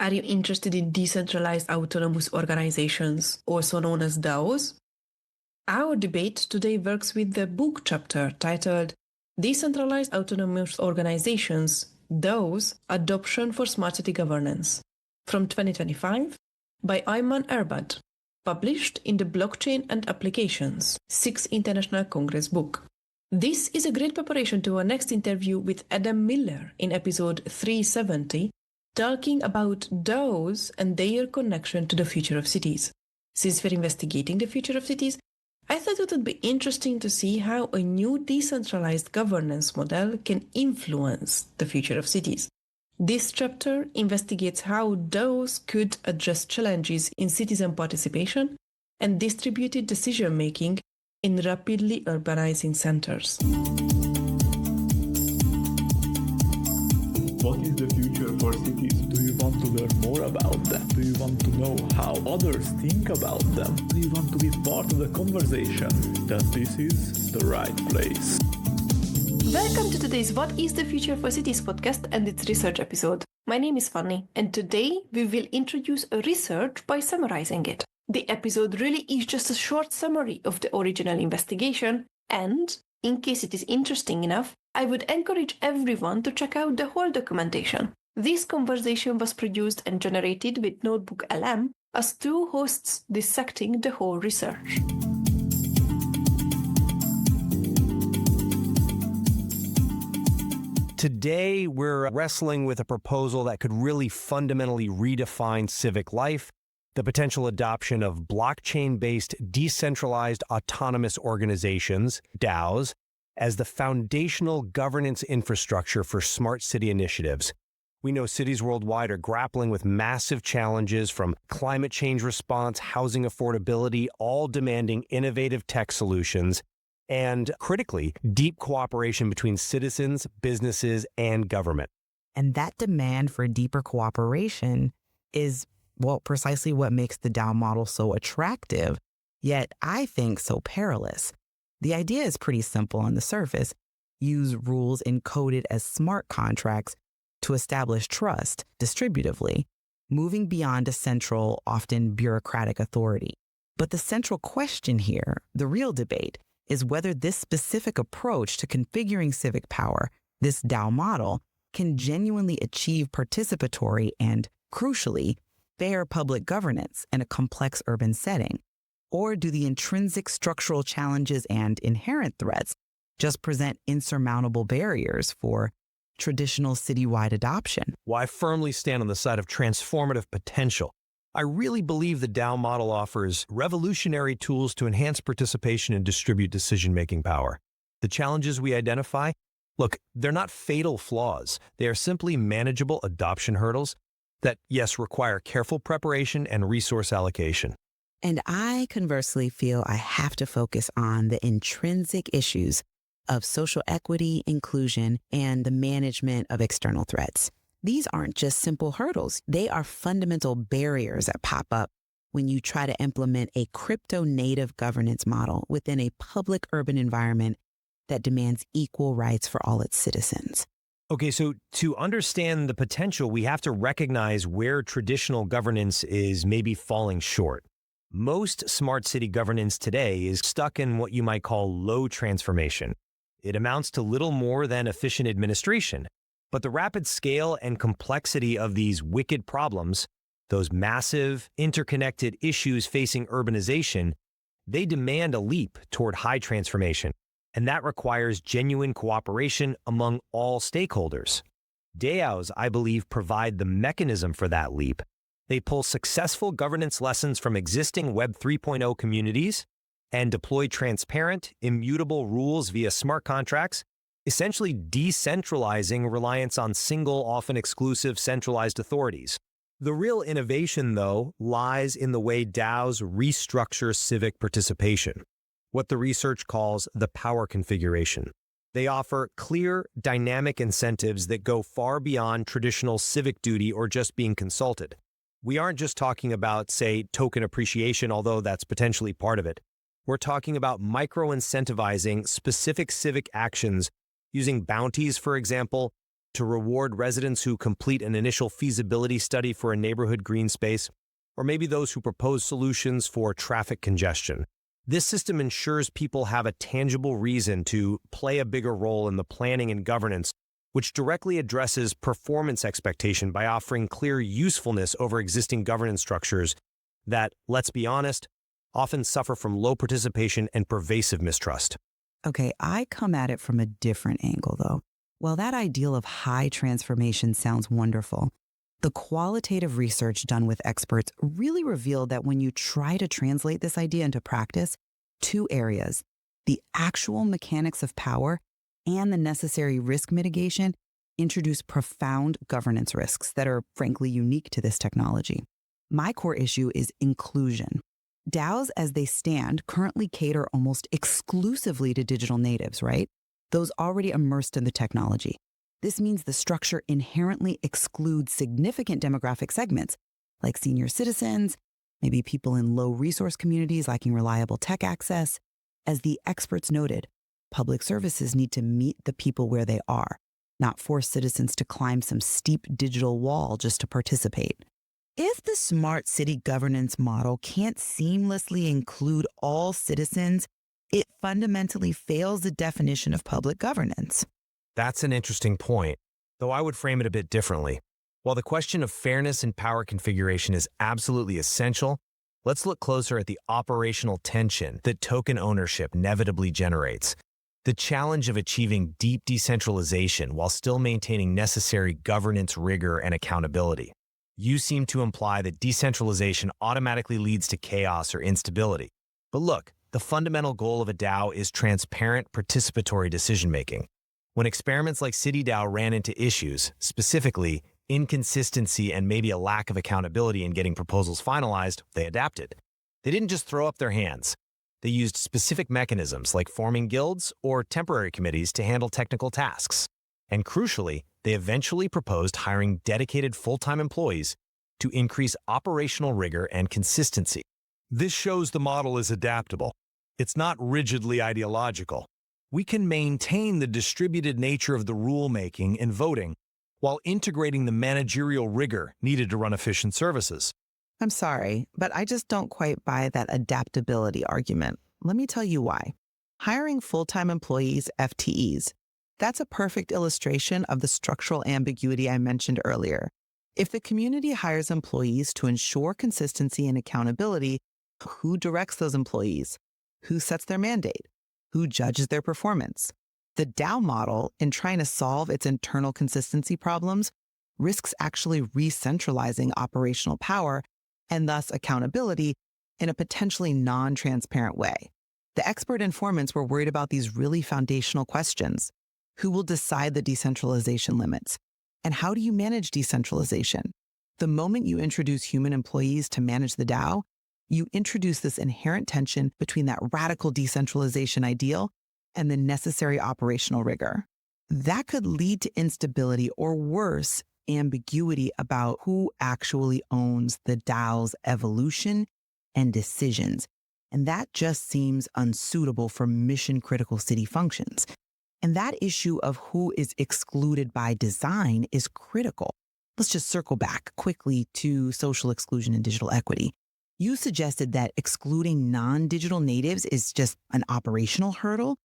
Are you interested in decentralized autonomous organizations, also known as DAOs? Our debate today works with the book chapter titled Decentralized Autonomous Organizations, DAOs, Adoption for Smart City Governance, from 2025 by Aiman Erbad, published in the Blockchain and Applications 6th International Congress book. This is a great preparation to our next interview with Adam Miller in episode 370, talking about DAOs and their connection to the future of cities. Since we're investigating the future of cities, I thought it would be interesting to see how a new decentralized governance model can influence the future of cities. This chapter investigates how DAOs could address challenges in citizen participation and distributed decision-making in rapidly urbanizing centers. What is the future for cities? Do you want to learn more about them? Do you want to know how others think about them? Do you want to be part of the conversation? Then this is the right place. Welcome to today's What is the Future for Cities podcast and its research episode. My name is Fanny, and today we will introduce a research by summarizing it. The episode really is just a short summary of the original investigation, and in case it is interesting enough, I would encourage everyone to check out the whole documentation. This conversation was produced and generated with Notebook LM as two hosts dissecting the whole research. Today, we're wrestling with a proposal that could really fundamentally redefine civic life, the potential adoption of blockchain-based decentralized autonomous organizations, DAOs, as the foundational governance infrastructure for smart city initiatives. We know cities worldwide are grappling with massive challenges from climate change response, housing affordability, all demanding innovative tech solutions, and critically, deep cooperation between citizens, businesses, and government. And that demand for deeper cooperation is, precisely what makes the DAO model so attractive, yet I think so perilous. The idea is pretty simple on the surface. Use rules encoded as smart contracts to establish trust distributively, moving beyond a central, often bureaucratic authority. But the central question here, the real debate, is whether this specific approach to configuring civic power, this DAO model, can genuinely achieve participatory and, crucially, fair public governance in a complex urban setting. Or do the intrinsic structural challenges and inherent threats just present insurmountable barriers for traditional citywide adoption? Well, I firmly stand on the side of transformative potential. I really believe the DAO model offers revolutionary tools to enhance participation and distribute decision-making power. The challenges we identify, look, they're not fatal flaws. They are simply manageable adoption hurdles that, yes, require careful preparation and resource allocation. And I conversely feel I have to focus on the intrinsic issues of social equity, inclusion, and the management of external threats. These aren't just simple hurdles. They are fundamental barriers that pop up when you try to implement a crypto-native governance model within a public urban environment that demands equal rights for all its citizens. Okay, so to understand the potential, we have to recognize where traditional governance is maybe falling short. Most smart city governance today is stuck in what you might call low transformation. It amounts to little more than efficient administration. But the rapid scale and complexity of these wicked problems, those massive, interconnected issues facing urbanization, they demand a leap toward high transformation. And that requires genuine cooperation among all stakeholders. DAOs, I believe, provide the mechanism for that leap. They pull successful governance lessons from existing Web 3.0 communities and deploy transparent, immutable rules via smart contracts, essentially decentralizing reliance on single, often exclusive, centralized authorities. The real innovation, though, lies in the way DAOs restructure civic participation, what the research calls the power configuration. They offer clear, dynamic incentives that go far beyond traditional civic duty or just being consulted. We aren't just talking about, say, token appreciation, although that's potentially part of it. We're talking about micro-incentivizing specific civic actions using bounties, for example, to reward residents who complete an initial feasibility study for a neighborhood green space, or maybe those who propose solutions for traffic congestion. This system ensures people have a tangible reason to play a bigger role in the planning and governance, which directly addresses performance expectation by offering clear usefulness over existing governance structures that, let's be honest, often suffer from low participation and pervasive mistrust. Okay, I come at it from a different angle, though. While that ideal of high transformation sounds wonderful, the qualitative research done with experts really revealed that when you try to translate this idea into practice, two areas, the actual mechanics of power and the necessary risk mitigation, introduce profound governance risks that are frankly unique to this technology. My core issue is inclusion. DAOs, as they stand, currently cater almost exclusively to digital natives, right? Those already immersed in the technology. This means the structure inherently excludes significant demographic segments, like senior citizens, maybe people in low resource communities lacking reliable tech access. As the experts noted, public services need to meet the people where they are, not force citizens to climb some steep digital wall just to participate. If the smart city governance model can't seamlessly include all citizens, it fundamentally fails the definition of public governance. That's an interesting point, though I would frame it a bit differently. While the question of fairness and power configuration is absolutely essential, let's look closer at the operational tension that token ownership inevitably generates. The challenge of achieving deep decentralization while still maintaining necessary governance rigor and accountability. You seem to imply that decentralization automatically leads to chaos or instability. But look, the fundamental goal of a DAO is transparent, participatory decision-making. When experiments like CityDAO ran into issues, specifically inconsistency and maybe a lack of accountability in getting proposals finalized, they adapted. They didn't just throw up their hands. They used specific mechanisms like forming guilds or temporary committees to handle technical tasks. And crucially, they eventually proposed hiring dedicated full-time employees to increase operational rigor and consistency. This shows the model is adaptable. It's not rigidly ideological. We can maintain the distributed nature of the rulemaking and voting while integrating the managerial rigor needed to run efficient services. I'm sorry, but I just don't quite buy that adaptability argument. Let me tell you why. Hiring full-time employees, FTEs, that's a perfect illustration of the structural ambiguity I mentioned earlier. If the community hires employees to ensure consistency and accountability, who directs those employees? Who sets their mandate? Who judges their performance? The DAO model, in trying to solve its internal consistency problems, risks actually re-centralizing operational power and thus accountability in a potentially non-transparent way. The expert informants were worried about these really foundational questions. Who will decide the decentralization limits? And how do you manage decentralization? The moment you introduce human employees to manage the DAO, you introduce this inherent tension between that radical decentralization ideal and the necessary operational rigor. That could lead to instability or worse, ambiguity about who actually owns the DAO's evolution and decisions. And that just seems unsuitable for mission-critical city functions. And that issue of who is excluded by design is critical. Let's just circle back quickly to social exclusion and digital equity. You suggested that excluding non-digital natives is just an operational hurdle.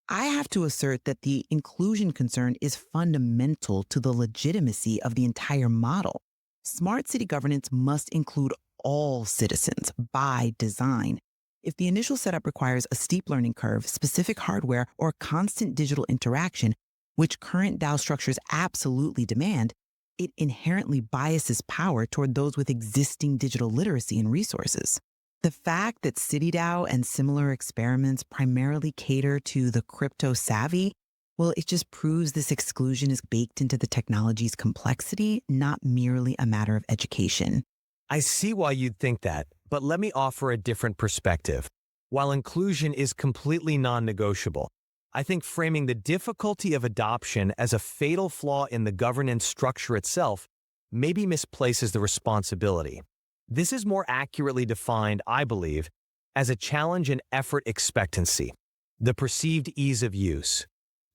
I have to assert that the inclusion concern is fundamental to the legitimacy of the entire model. Smart city governance must include all citizens by design. If the initial setup requires a steep learning curve, specific hardware, or constant digital interaction, which current DAO structures absolutely demand, it inherently biases power toward those with existing digital literacy and resources. The fact that CityDAO and similar experiments primarily cater to the crypto-savvy, well, it just proves this exclusion is baked into the technology's complexity, not merely a matter of education. I see why you'd think that, but let me offer a different perspective. While inclusion is completely non-negotiable, I think framing the difficulty of adoption as a fatal flaw in the governance structure itself maybe misplaces the responsibility. This is more accurately defined, I believe, as a challenge in effort expectancy, the perceived ease of use.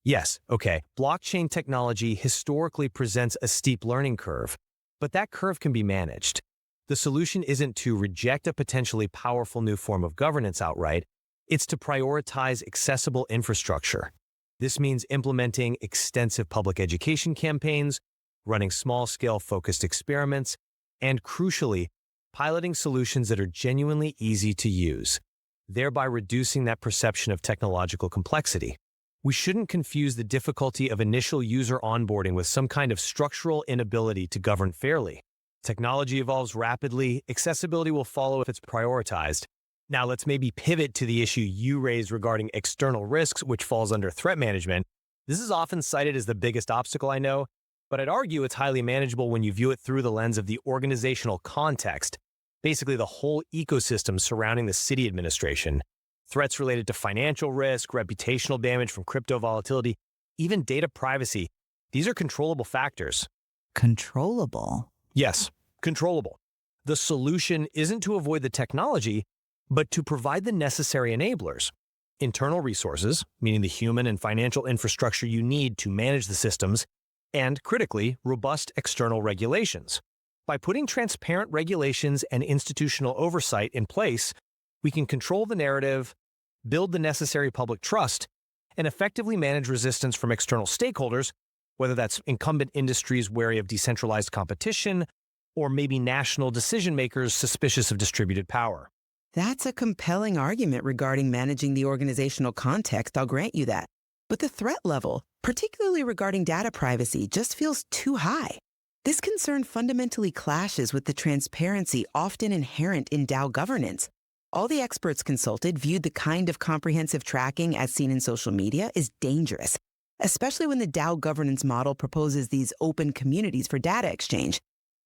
Yes, okay. Blockchain technology historically presents a steep learning curve, but that curve can be managed. The solution isn't to reject a potentially powerful new form of governance outright, it's to prioritize accessible infrastructure. This means implementing extensive public education campaigns, running small-scale focused experiments, and crucially, piloting solutions that are genuinely easy to use, thereby reducing that perception of technological complexity. We shouldn't confuse the difficulty of initial user onboarding with some kind of structural inability to govern fairly. Technology evolves rapidly, accessibility will follow if it's prioritized. Now let's maybe pivot to the issue you raised regarding external risks, which falls under threat management. This is often cited as the biggest obstacle I know, but I'd argue it's highly manageable when you view it through the lens of the organizational context, basically the whole ecosystem surrounding the city administration. Threats related to financial risk, reputational damage from crypto volatility, even data privacy. These are controllable factors. Controllable? Yes, controllable. The solution isn't to avoid the technology, but to provide the necessary enablers. Internal resources, meaning the human and financial infrastructure you need to manage the systems, and critically, robust external regulations. By putting transparent regulations and institutional oversight in place, we can control the narrative, build the necessary public trust, and effectively manage resistance from external stakeholders, whether that's incumbent industries wary of decentralized competition, or maybe national decision-makers suspicious of distributed power. That's a compelling argument regarding managing the organizational context, I'll grant you that. But the threat level, particularly regarding data privacy, just feels too high. This concern fundamentally clashes with the transparency often inherent in DAO governance. All the experts consulted viewed the kind of comprehensive tracking as seen in social media is dangerous, especially when the DAO governance model proposes these open communities for data exchange.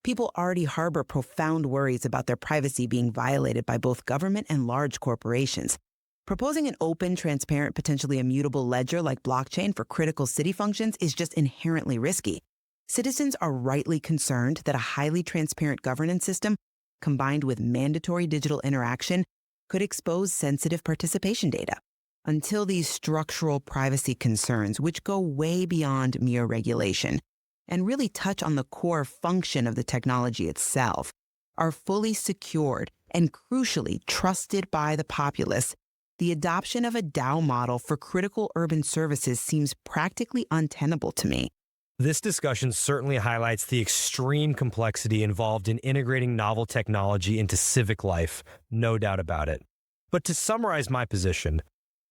People already harbor profound worries about their privacy being violated by both government and large corporations. Proposing an open, transparent, potentially immutable ledger like blockchain for critical city functions is just inherently risky. Citizens are rightly concerned that a highly transparent governance system, combined with mandatory digital interaction, could expose sensitive participation data. Until these structural privacy concerns, which go way beyond mere regulation and really touch on the core function of the technology itself, are fully secured and crucially trusted by the populace, the adoption of a DAO model for critical urban services seems practically untenable to me. This discussion certainly highlights the extreme complexity involved in integrating novel technology into civic life, no doubt about it. But to summarize my position,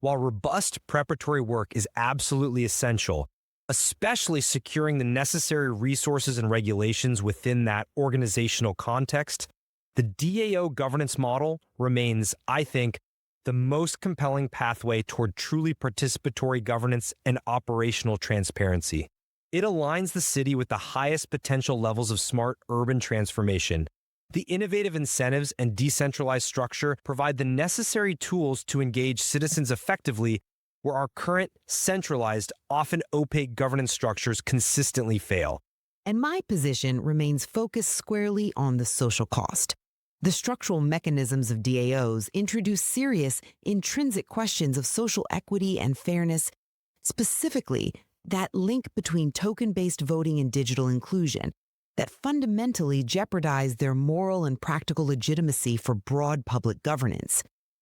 while robust preparatory work is absolutely essential, especially securing the necessary resources and regulations within that organizational context, the DAO governance model remains, I think, the most compelling pathway toward truly participatory governance and operational transparency. It aligns the city with the highest potential levels of smart urban transformation. The innovative incentives and decentralized structure provide the necessary tools to engage citizens effectively where our current centralized, often opaque governance structures consistently fail. And my position remains focused squarely on the social cost. The structural mechanisms of DAOs introduce serious, intrinsic questions of social equity and fairness, specifically that link between token-based voting and digital inclusion that fundamentally jeopardize their moral and practical legitimacy for broad public governance.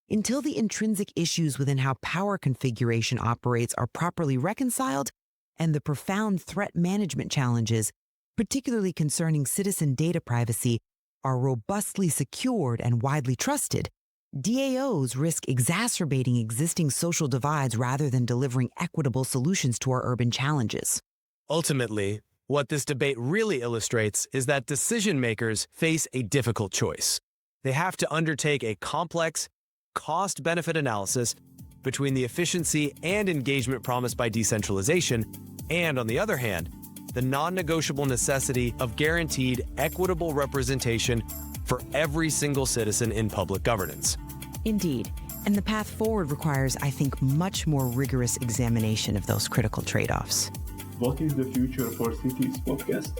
Until the intrinsic issues within how power configuration operates are properly reconciled, and the profound threat management challenges, particularly concerning citizen data privacy, are robustly secured and widely trusted, DAOs risk exacerbating existing social divides rather than delivering equitable solutions to our urban challenges. Ultimately, what this debate really illustrates is that decision makers face a difficult choice. They have to undertake a complex, cost-benefit analysis between the efficiency and engagement promised by decentralization, and on the other hand, the non-negotiable necessity of guaranteed equitable representation for every single citizen in public governance. Indeed, and the path forward requires, I think, much more rigorous examination of those critical trade-offs. What is the Future for Cities podcast?